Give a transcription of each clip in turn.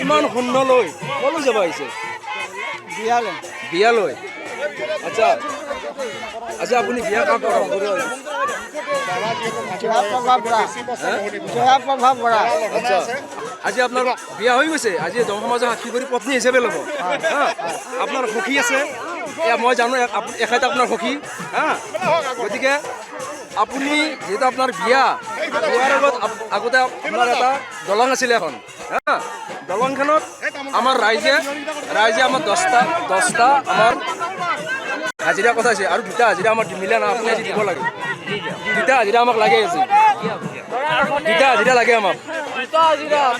ইমান শূন্য লৈ কলৈ যাব আহিছে? বিয়ালে বিয়ালৈ। আচ্ছা আচ্ছা, আপুনি বিয়া কাক কৰাব? আচ্ছা, আজি আপোনাৰ বিয়া হৈ গৈছে, আজি দং সমাজৰ সাক্ষী কৰি পত্নী হিচাপে ল'ব। হা, আপোনাৰ সখী আছে, এয়া মই জানো এখেত আপোনাৰ সখী। হা, গতিকে আপুনি যিহেতু আপোনাৰ বিয়াৰ আগত আগতে আপোনাৰ এটা দলং আছিলে এখন। হা, দলংখনত আমাৰ ৰাইজে আমাৰ দহটা আমাৰ হাজিৰা কথা আছে, আৰু দুটা হাজিৰা আমাক মিলা না, আপুনি আজি দিব লাগে। দুটা হাজিৰা আমাক লাগে, আজি দুটা হাজিৰা লাগে আমাক,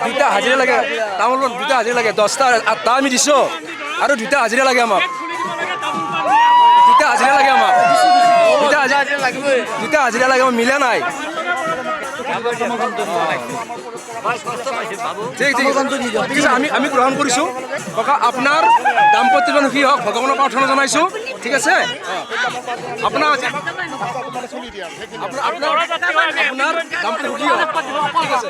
দুটা হাজিৰা লাগে। টাউনত দুটা হাজিৰা লাগে, 10টা 8টা আমি দিছোঁ, আৰু দুটা হাজিৰা লাগে আমাক, দুটা হাজিৰা লাগে আমাক, দুটা হাজিৰা লাগে, আমাৰ মিলা নাই। ঠিক ঠিক ঠিক আছে, আমি গ্ৰহণ কৰিছোঁ। ককা, আপোনাৰ দাম্পত্য জীৱন সুখী হওক, ভগৱানৰ প্ৰাৰ্থনা জনাইছোঁ। ঠিক আছে, আপোনাৰ দাম্পত্য সুখী হওক। ঠিক আছে,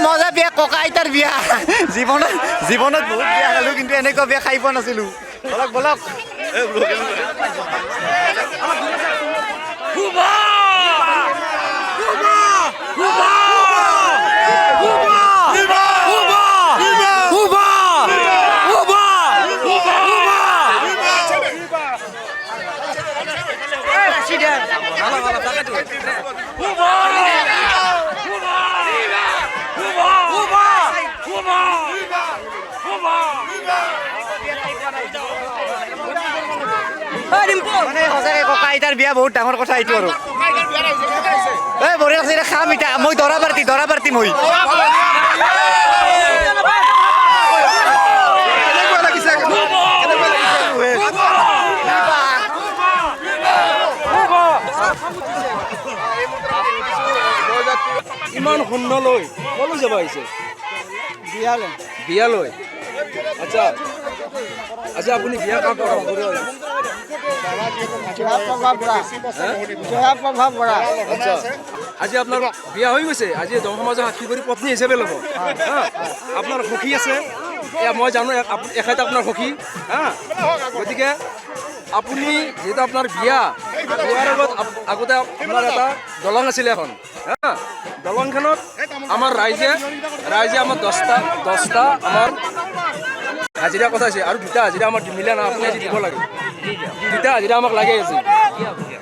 মজা বিয়া, ককা আইতাৰ বিয়া। জীৱনত বহুত বিয়া খালোঁ, কিন্তু এনেকুৱা বিয়া খাই পোৱা নাছিলোঁ। বলক মানে সঁচাকৈ ককা আইতাৰ বিয়া বহুত ডাঙৰ কথা এইটো। আৰু এই বঢ়িয়া আছে, খাম এতিয়া। মই দৰা পাৰ্টি মই ইমান শূন্য লৈ কলৈ যাব আহিছে? বিয়ালে বিয়ালৈ। আচ্ছা আচ্ছা, আপুনি বিয়া কাক কৰাব? আচ্ছা, আজি আপোনাৰ বিয়া হৈ গৈছে, আজি দং সমাজৰ সাক্ষী কৰি পত্নী হিচাপে ল'ব। হা, আপোনাৰ সখী আছে, এয়া মই জানো এখেত আপোনাৰ সখী। হা, গতিকে আপুনি যিহেতু আপোনাৰ বিয়াৰ আগত আগতে আপোনাৰ এটা দলং আছিলে এখন। হা, দলংখনত আমাৰ ৰাইজে আমাৰ 10টা আমাৰ হাজিৰা কথা আছে, আৰু দুটা হাজিৰা আমাক মিলা না, আপুনি আজি দিব লাগে। দুটা হাজিৰা আমাক লাগে, আজি